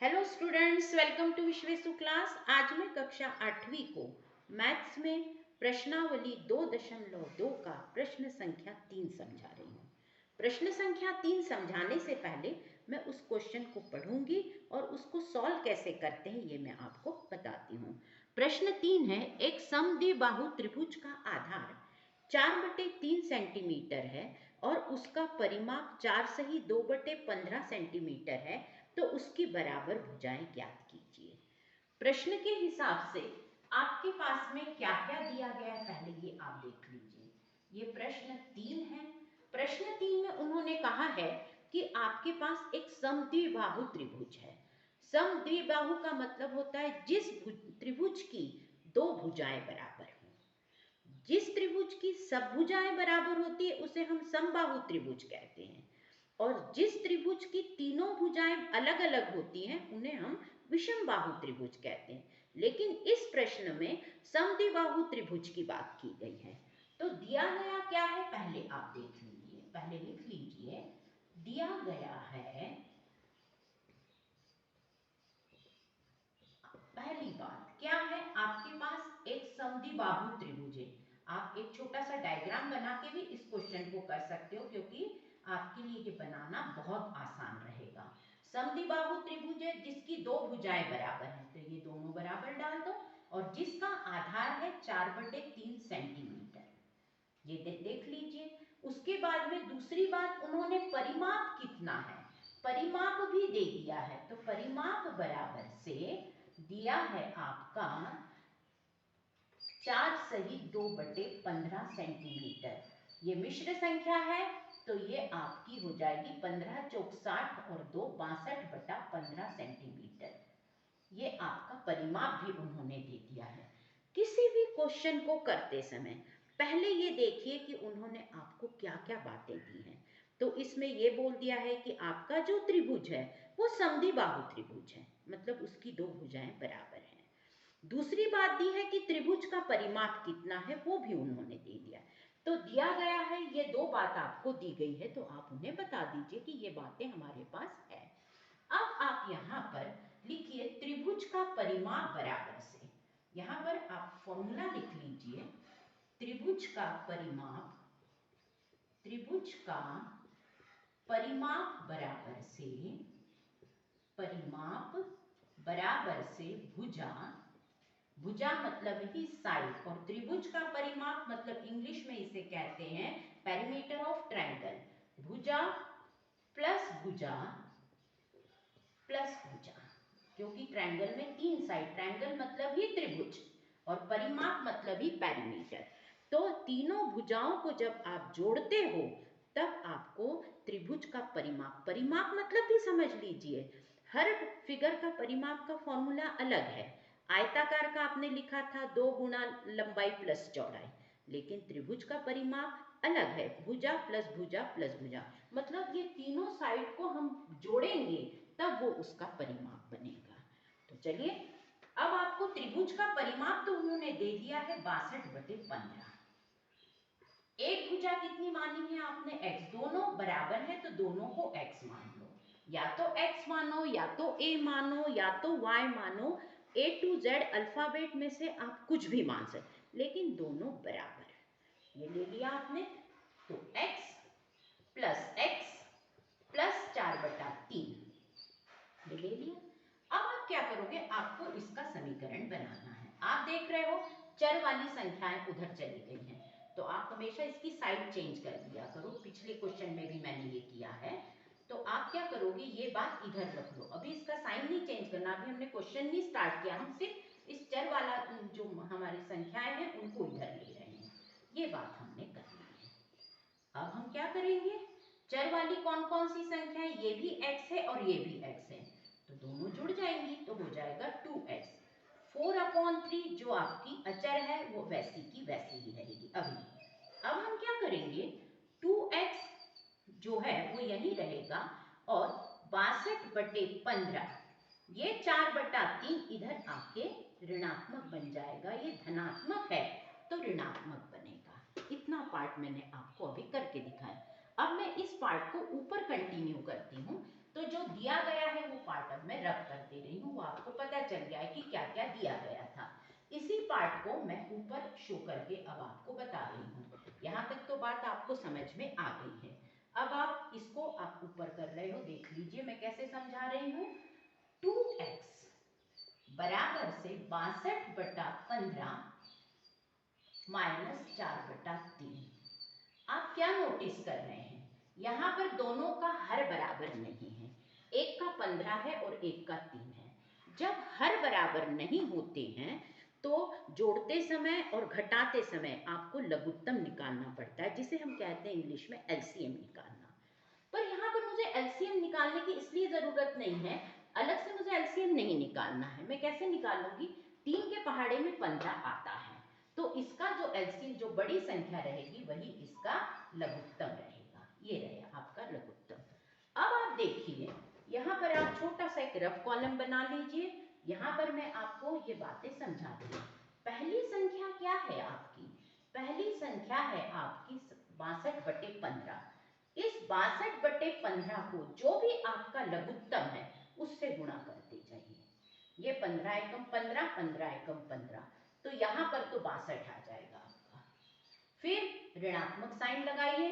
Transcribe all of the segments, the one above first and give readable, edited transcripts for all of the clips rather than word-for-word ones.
Hello students, welcome to Vishwesu class. आज मैं कक्षा 8वीं को मैथ्स में प्रश्नावली 2.2 का प्रश्न संख्या 3 समझा रही हूँ। प्रश्न संख्या 3 समझाने से पहले मैं उस क्वेश्चन को पढ़ूंगी और उसको सॉल्व कैसे करते हैं ये मैं आपको बताती हूँ। प्रश्न 3 है, एक समद्विबाहु त्रिभुज का आधार 4/3 सेंटीमीटर है और उसका परिमाप 4 सही 2/15 सेंटीमीटर है, तो उसकी बराबर भुजाएं ज्ञात कीजिए। प्रश्न के हिसाब से आपके पास में क्या क्या दिया गया है पहले ये आप देख लीजिए। ये प्रश्न 3 है। प्रश्न 3 में उन्होंने कहा है कि आपके पास एक समद्विबाहु त्रिभुज है। समद्विबाहु का मतलब होता है जिस त्रिभुज की दो भुजाएं बराबर हो। जिस त्रिभुज की सब भुजाएं बराबर होती है उसे हम समबाहु त्रिभुज कहते हैं, और जिस त्रिभुज की तीनों भुजाएं अलग अलग होती हैं उन्हें हम विषमबाहु त्रिभुज कहते हैं। लेकिन इस प्रश्न में समद्विबाहु त्रिभुज की बात की गई है। तो दिया गया क्या है पहले आप देख लीजिए, पहले लिख लीजिए। दिया गया है, पहली बात क्या है, आपके पास एक समद्विबाहु त्रिभुज है। आप एक छोटा सा डायग्राम बना के भी इस क्वेश्चन को कर सकते हो, क्योंकि आपके लिए ये बनाना बहुत आसान रहेगा। समद्विबाहु त्रिभुज है जिसकी दो भुजाएं बराबर हैं, तो ये दोनों बराबर डाल दो, और जिसका आधार है 4/3 सेंटीमीटर, ये देख लीजिए। उसके बाद में दूसरी बात, उन्होंने परिमाप कितना है, परिमाप भी दे दिया है। तो परिमाप बराबर से दिया है आपका 4 सही 2/15 सेंटीमीटर। ये मिश्र संख्या है, तो ये आपकी हो जाएगी 15 चौक 60 और 2 62/15 सेंटीमीटर। ये आपका परिमाप भी उन्होंने दे दिया है। किसी भी क्वेश्चन को करते समय पहले ये देखिए कि उन्होंने आपको क्या क्या बातें दी हैं। तो इसमें ये बोल दिया है कि आपका जो त्रिभुज है वो समद्विबाहु त्रिभुज है, मतलब उसकी दो भुजाएं बराबर हैं। दूसरी बात दी है कि त्रिभुज का परिमाप कितना है, वो भी उन्होंने दे दिया। तो दिया गया है, ये दो बात आपको दी गई है, तो आप उन्हें बता दीजिए कि ये बातें हमारे पास है। अब आप यहाँ पर लिखिए त्रिभुज का परिमाप बराबर से, यहाँ पर आप फॉर्मूला लिख लीजिए। त्रिभुज का परिमाप, त्रिभुज का परिमाप बराबर से, परिमाप बराबर से भुजा, भुजा मतलब ही साइड, और त्रिभुज का परिमाप मतलब इंग्लिश में इसे कहते हैं पेरीमीटर ऑफ ट्रायंगल। भुजा प्लस भुजा प्लस भुजा, क्योंकि ट्रायंगल में 3 साइड, ट्रायंगल मतलब ही त्रिभुज और परिमाप मतलब ही पेरीमीटर। तो तीनों भुजाओं को जब आप जोड़ते हो तब आपको त्रिभुज का परिमाप, परिमाप मतलब भी समझ लीजिए, हर फिगर का परिमाप का फॉर्मूला अलग है। आयताकार का आपने लिखा था 2 गुना लंबाई प्लस चौड़ाई, लेकिन त्रिभुज का परिमाप अलग है, भुजा प्लस भुजा प्लस भुजा, मतलब ये तीनों साइड को हम जोड़ेंगे तब वो उसका परिमाप बनेगा। तो चलिए, अब आपको त्रिभुज का परिमाप तो उन्होंने दे दिया है 62/15। एक भुजा कितनी मानी है आपने, x, दोनों बराबर है तो दोनों को x मान लो, या तो x मानो या तो a मानो या तो y मानो, A to Z अल्फाबेट में से आप कुछ भी मान सकते, लेकिन दोनों बराबर है। ये ले लिया आपने, तो x प्लस 4/3 ले लिया। अब आप क्या करोगे, आपको इसका समीकरण बनाना है। आप देख रहे हो चर वाली संख्याएं उधर चली गई हैं, तो आप हमेशा इसकी साइड चेंज कर दिया करो। पिछले क्वेश्चन में भी मैंने ये किया है। तो आप क्या करोगे, ये बात इधर रख लो, अभी इसका साइन नहीं चेंज करना, अभी हमने क्वेश्चन नहीं स्टार्ट किया, हम सिर्फ इस चर वाला जो हमारी संख्याएं हैं उनको इधर ले रहे हैं। ये बात हमने कर ली है। अब हम क्या करेंगे, चर वाली कौन कौन सी संख्या है, ये भी x है और ये भी x है, तो दोनों जुड़ जाएंगी, तो हो जाएगा 2x। 4/3 जो आपकी अचर है वो वैसी की वैसी ही रहेगी। अभी अब हम क्या करेंगे, 2x जो है वो यही रहेगा, और 62/15 ये 4/3 इधर आके ऋणात्मक बन जाएगा, ये धनात्मक है तो ऋणात्मक बनेगा। इतना पार्ट मैंने आपको अभी करके दिखाया। अब मैं इस पार्ट को ऊपर कंटिन्यू करती हूँ, तो जो दिया गया है वो पार्ट अब मैं रब कर देती दिया गया था। इसी पार्ट को मैं ऊपर शो करके अब आपको बता रही हूँ। यहाँ तक तो बात आपको समझ में आ गई है। अब आप इसको आप ऊपर कर रहे हो, देख लीजिए मैं कैसे समझा रही हूँ। 2x बराबर से 62/15 माइनस 4/3। आप क्या नोटिस कर रहे हैं, यहाँ पर दोनों का हर बराबर नहीं है, एक का 15 है और एक का 3 है। जब हर बराबर नहीं होते हैं तो जोड़ते समय और घटाते समय आपको लघुत्तम निकालना पड़ता है, जिसे हम कहते हैं इंग्लिश में एलसीएम निकालना। पर यहाँ पर मुझे एलसीएम निकालने की इसलिए ज़रूरत नहीं है, अलग से मुझे एलसीएम नहीं निकालना है। मैं कैसे निकालूंगी, 3 के पहाड़े में 15 आता है, तो इसका जो एलसीएम, जो बड़ी संख्या रहेगी वही इसका लघुत्तम रहेगा। ये रहेगा आपका लघुत्तम। अब आप देखिए, यहाँ पर आप छोटा सा एक रफ कॉलम बना लीजिए। यहाँ पर मैं आपको ये बातें समझा दूँ। पहली संख्या क्या है आपकी, पहली संख्या है आपकी 62/15। इस 62/15 को जो भी आपका लघुत्तम है उससे गुणा करते जाइए। ये 15 एकम 15, 15 एकम 15, तो यहाँ पर तो 62 आ जाएगा आपका। फिर ऋणात्मक साइन लगाइए।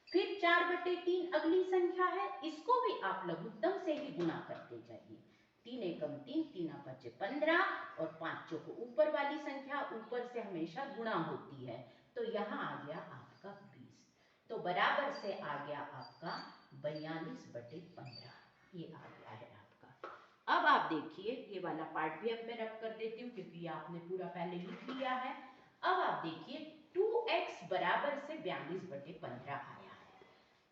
फिर 4/3 अगली संख्या है, इसको भी आप लघुत्तम से ही गुणा करते जाइए। 3 एकम 3, 3 5 15, और 5 को ऊपर वाली संख्या ऊपर से हमेशा गुणा होती है, तो यहाँ आ गया आपका 20। तो बराबर से आ गया आपका 42/15। ये आ गया है आपका। अब आप देखिए, ये वाला पार्ट भी अब मैं रब कर देती हूँ क्योंकि ये आपने पूरा पहले लिख लिया है। अब आप देखिए 2x बराबर से 42/15 आया है,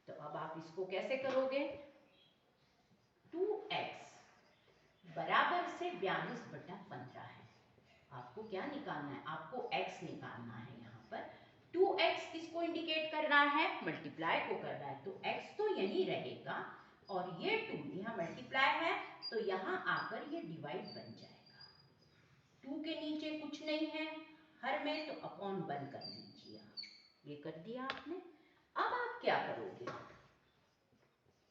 तो अब आप इसको कैसे करोगे, 2x बराबर से 42/15 है। आपको क्या निकालना है, आपको x निकालना है। यहाँ पर 2x किसको इंडिकेट कर रहा है, मल्टीप्लाई को कर रहा है, तो x तो यही रहेगा और ये 2 यहाँ मल्टीप्लाई है तो यहाँ आकर ये डिवाइड बन जाएगा। 2 के नीचे कुछ नहीं है हर में, तो अपॉन 1 कर लीजिए आप। ये कर दिया आपने। अब आप क्या करोगे,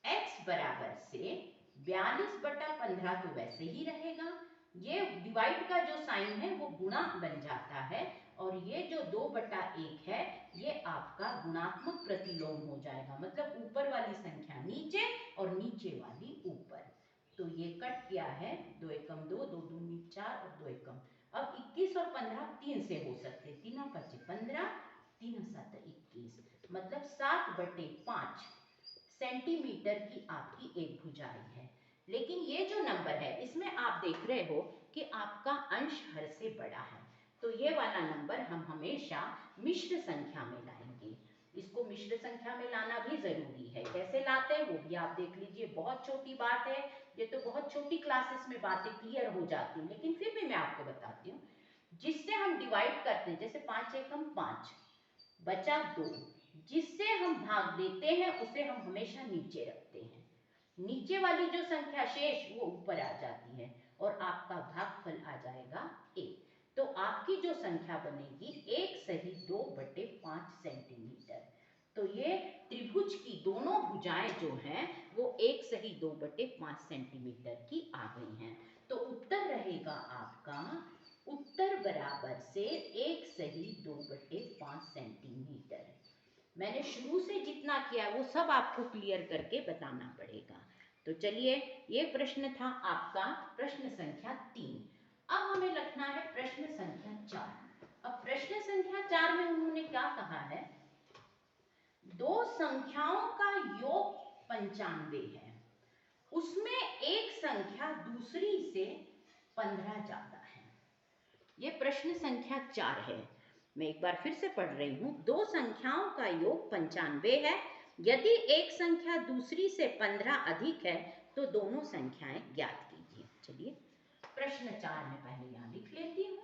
x बराबर से 42/15 तो वैसे ही रहेगा, ये डिवाइड का जो साइन है वो गुणा बन जाता है, और ये जो 2/1 है ये आपका गुणात्मक प्रतिलोम हो जाएगा, मतलब ऊपर वाली संख्या नीचे और नीचे वाली ऊपर। तो ये कट गया है, 2 एकम 2, 2 दूनी 4 और 2 एकम। अब 21 और 15 3 से हो सकते, 3 5 15, 3 7 21, मतलब 7/5 सेंटीमीटर की आपकी एक भुजाई है। लेकिन ये जो नंबर है इसमें आप देख रहे हो कि आपका अंश हर से बड़ा है, तो ये वाला नंबर हम हमेशा मिश्र संख्या में लाएंगे। इसको मिश्र संख्या में लाना भी जरूरी है, कैसे लाते हैं वो भी आप देख लीजिए। बहुत छोटी बात है, ये तो बहुत छोटी क्लासेस में बातें क्लियर हो जाती हैं, लेकिन फिर भी मैं आपको बताती हूँ। जिससे हम डिवाइड करते हैं, जैसे 5 एकम 5 बचा 2, जिससे हम भाग देते हैं उसे हम हमेशा नीचे रखते हैं। नीचे वाली जो संख्या शेष वो ऊपर आ जाती है और आपका भागफल आ जाएगा 1। तो आपकी जो संख्या बनेगी 1 सही 2/5 सेंटीमीटर। तो ये त्रिभुज की दोनों भुजाएं जो हैं वो 1 सही 2/5 सेंटीमीटर की आ गई हैं। तो उत्तर रहेगा आपका, उत्तर बराबर से 1 सही 2/5 सेंटीमीटर। मैंने शुरू से जितना किया वो सब आपको क्लियर करके बताना पड़ेगा। तो चलिए, ये प्रश्न था आपका प्रश्न संख्या 3। अब हमें लिखना है प्रश्न संख्या 4। अब प्रश्न संख्या 4 में उन्होंने क्या कहा है, दो संख्याओं का योग 95 है, उसमें एक संख्या दूसरी से 15 ज्यादा है। ये प्रश्न संख्या 4 है। मैं एक बार फिर से पढ़ रही हूँ। दो संख्याओं का योग 95 है, यदि एक संख्या दूसरी से 15 अधिक है तो दोनों संख्याएं ज्ञात कीजिए। चलिए प्रश्न 4 में पहले यहाँ लिख लेती हूँ,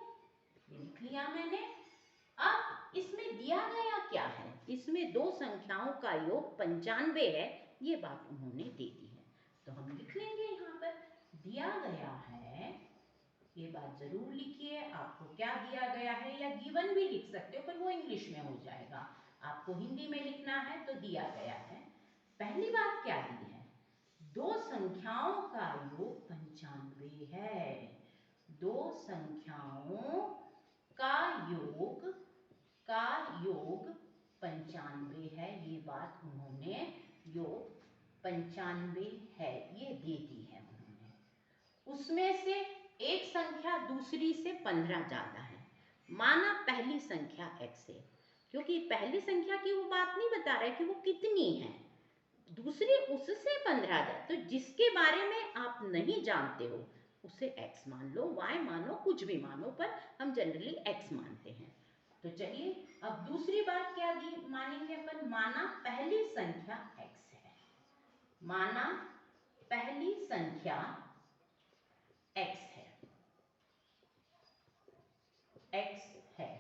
ये लिख लिया मैंने। अब इसमें दिया गया क्या है, इसमें दो संख्याओं का योग 95 है, ये बात उन्होंने दे दी है, तो हम लिख लेंगे यहाँ पर दिया गया है। ये बात जरूर लिखिए, आपको क्या दिया गया है, या गिवन भी लिख सकते हो पर वो इंग्लिश में हो जाएगा, आपको हिंदी में लिखना है तो दिया गया है। पहली बात क्या दी है, दो संख्याओं का योग 95 है, दो संख्याओं का योग 95 है। ये बात उन्होंने योग 95 है ये दे दी है उन्होंने। उसमें से एक संख्या दूसरी से 15 ज्यादा है। माना पहली संख्या x है, क्योंकि पहली संख्या की वो बात नहीं बता रहा है कि वो कितनी है, दूसरी उससे 15 ज्यादा। तो जिसके बारे में आप नहीं जानते हो उसे x मान लो, y मानो, कुछ भी मानो, पर हम जनरली x मानते हैं। तो चलिए अब दूसरी बात क्या दी मानेंगे अपन। माना पहली संख्या x है, माना पहली संख्या x है, x है,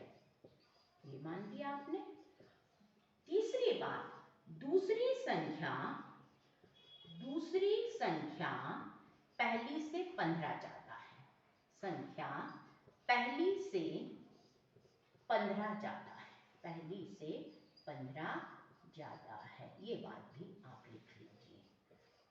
ये मान दिया आपने। तीसरी बात, दूसरी संख्या पहली से 15 ज्यादा है, संख्या पहली से 15 ज्यादा है, पहली से 15 ज्यादा है, ये बात भी आप लिख लीजिए।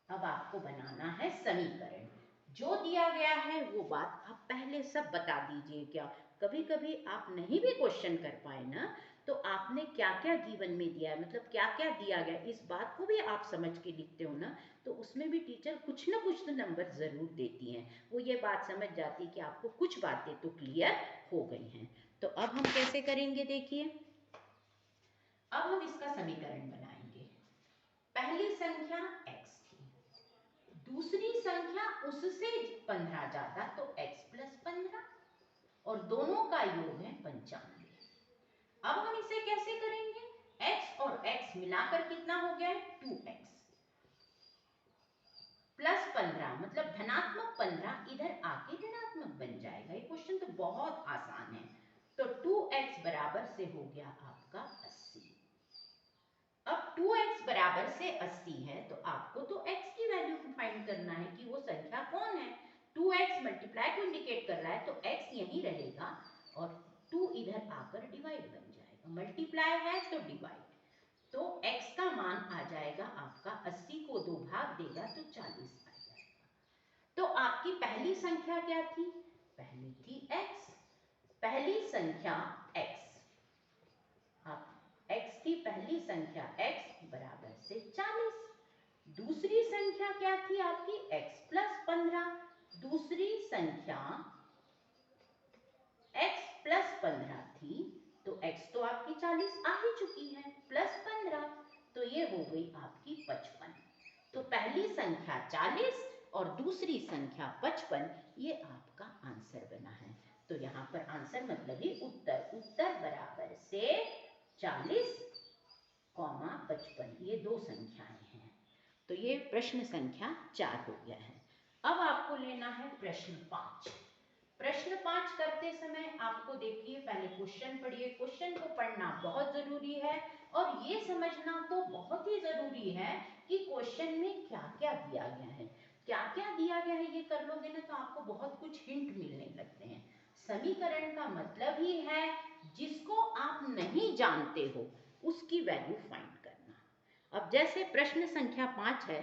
अब आपको बनाना है समीकरण। जो दिया गया है वो बात आप पहले सब बता दीजिए। क्या कभी कभी आप नहीं भी क्वेश्चन कर पाए ना, तो आपने क्या क्या गिवन में दिया है, मतलब क्या क्या दिया गया, इस बात को भी आप समझ के लिखते हो ना, तो उसमें भी टीचर कुछ ना कुछ तो नंबर जरूर देती हैं। वो ये बात समझ जाती है कि आपको कुछ बातें तो क्लियर हो गई हैं। तो अब हम कैसे करेंगे देखिए। अब हम इसका समीकरण बनाएंगे। पहली संख्या x थी, दूसरी संख्या उससे 15 ज्यादा, तो x प्लस 15, और दोनों का योग है 95। अब हम इसे कैसे करेंगे। x और x मिलाकर कितना हो गया है 2x प्लस 15, मतलब धनात्मक 15 इधर आके ऋणात्मक बन जाएगा। ये क्वेश्चन तो बहुत आसान है। तो 2x बराबर से हो गया आपका 80। अब 2x बराबर से 80 है, तो आपको तो x की वैल्यू फाइंड करना है कि वो संख्या कौन है। 2x मल्टीप्लाई को इंडिकेट कर रहा है, तो x यहीं रहेगा और 2 इधर आकर डिवाइड बन जाएगा। मल्टीप्लाई है तो डिवाइड, तो x का मान आ जाएगा आपका 80 को 2 भाग देगा तो 40 आ जाएगा। तो आपकी पहली संख्या क्या थी, पहली थी x, पहली संख्या x, आप x की पहली संख्या x बराबर से 40। दूसरी संख्या क्या थी आपकी x प्लस 15, दूसरी संख्या x प्लस 15 थी, तो x तो आपकी 40 आ ही चुकी है, प्लस 15, तो ये हो गई आपकी 55। तो पहली संख्या 40 और दूसरी संख्या 55, ये आपका आंसर बना है। तो यहाँ पर आंसर मतलब ही उत्तर, उत्तर बराबर से 40, 55, ये दो संख्याएं हैं। तो ये प्रश्न संख्या 4 हो गया है। अब आपको लेना है प्रश्न 5। प्रश्न 5 करते समय आपको देखिए, पहले क्वेश्चन पढ़िए। क्वेश्चन को पढ़ना बहुत जरूरी है और ये समझना तो बहुत ही जरूरी है कि क्वेश्चन में क्या क्या दिया गया है। क्या क्या दिया गया है ये कर लोगे ना, तो आपको बहुत कुछ हिंट मिलने लगते हैं। समीकरण का मतलब ही है जिसको आप नहीं जानते हो उसकी वैल्यू फाइंड करना। अब जैसे प्रश्न संख्या 5 है,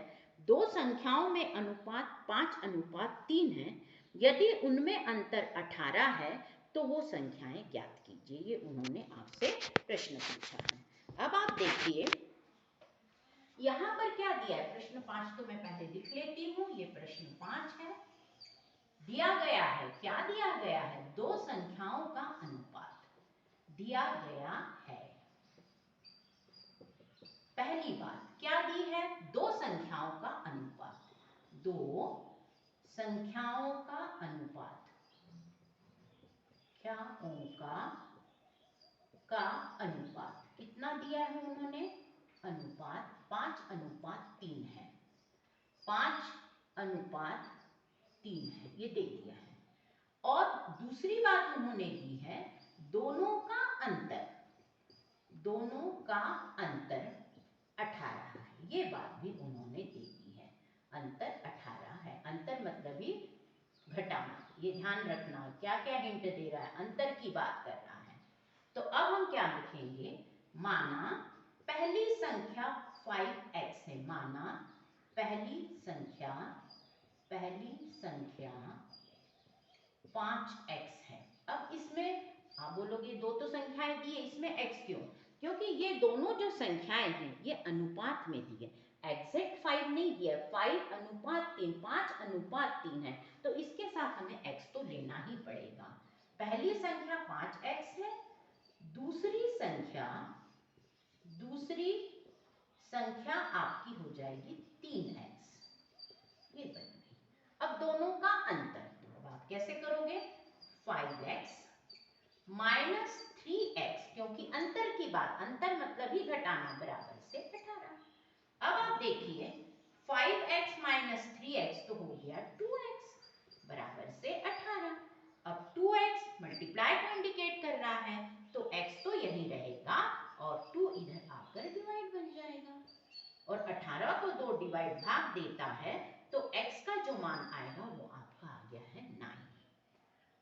दो संख्याओं में अनुपात 5:3 है, यदि उनमें अंतर 18 है तो वो संख्याएं ज्ञात कीजिए। ये उन्होंने आपसे प्रश्न पूछा है। अब आप देखिए यहां पर क्या दिया है। प्रश्न 5 तो मैं पहले लिख लेती हूं, ये प्रश्न 5 है। दिया गया है, क्या दिया गया है, दो संख्याओं का अनुपात दिया गया है। पहली बात क्या दी है, दो संख्याओं का अनुपात, दो संख्याओं का अनुपात, का अनुपात कितना दिया है उन्होंने, अनुपात 5:3 है, 5:3 है, ये दे दिया है। और दूसरी बात उन्होंने दी है दोनों का अंतर, दोनों का अंतर 18 है, ये बात भी उन्होंने दे दी है। अंतर 18 है, अंतर मतलब ही घटाना, ये ध्यान रखना क्या क्या हिंट दे रहा है, अंतर की बात कर रहा है। तो अब हम क्या लिखेंगे, माना पहली संख्या 5x है, माना पहली संख्या 5x है। अब इसमें आप बोलोगे दो तो संख्याएं दी है, इसमें x क्यों? क्योंकि ये दोनों जो संख्याएं हैं ये अनुपात में दी है, एग्जैक्ट 5 नहीं दिया, 5:3, 5:3 है, तो इसके साथ हमें x तो लेना ही पड़ेगा। पहली संख्या 5x है, दूसरी संख्या आपकी हो जाएगी 3x, ये बन गई। अब दोनों का अंतर, तो अब आप कैसे करोगे? 5x माइनस 3x, क्योंकि अंतर की बात, अंतर मतलब ही घटाना, बराबर से 18। अब आप देखिए 5x माइनस 3x तो हो गया 2x बराबर से 18। अब 2x मल्टीप्लाई को इंडिकेट कर रहा है, तो x तो यही रहेगा और 2 इधर आकर डिवाइड बन जाएगा, और 18 को 2 डिवाइड भाग देता है, तो x का जो मान आएगा वो आपका आ गया है 9।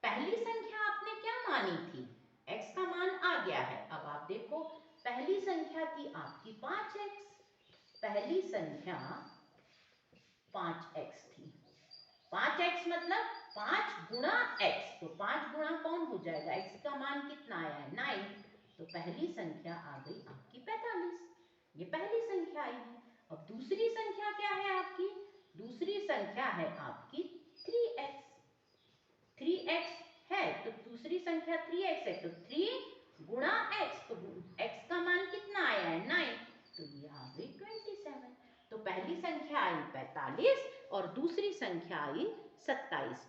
पहली संख्या आपने क्या मानी थी? x का मान आ गया है। अब आप देखो पहली संख्या थी आपकी 5x, पहली संख्या 5x थी। 5x मतलब 5 गुणा x, तो 5 गुणा कौन हो जाएगा? x का मान कितना आया है? 9, तो पहली संख्या आ गई आपकी 45, ये पहली संख्या आई है। अब दूसरी संख्या क्या है आपकी? दूसरी संख्या है आपकी 3x, 3x है, तो दूसरी संख्या 3x है, तो 3 गुणा x, तो x का मान कितना आया है? 9, तो ये आ गई 27। तो पहली संख्या आई 45 और दूसरी संख्या आई 27।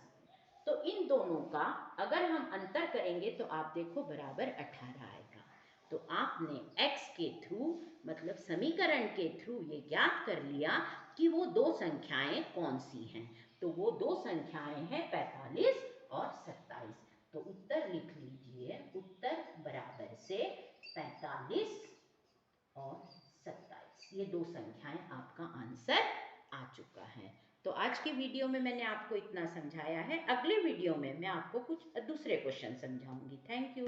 तो इन दोनों का अगर हम अंतर करेंगे तो आप देखो बराबर 18 आएगा। तो आपने x के थ्रू मतलब समीकरण के थ्रू ये ज्ञात कर लिया कि वो दो संख्याएं कौन सी हैं। तो वो दो संख्याएं हैं 45 और 27। तो उत्तर लिख लीजिए, उत्तर बराबर से 45 और 27, ये दो संख्याएं आपका आंसर आ चुका है। तो आज की वीडियो में मैंने आपको इतना समझाया है, अगले वीडियो में मैं आपको कुछ दूसरे क्वेश्चन समझाऊंगी। Thank you.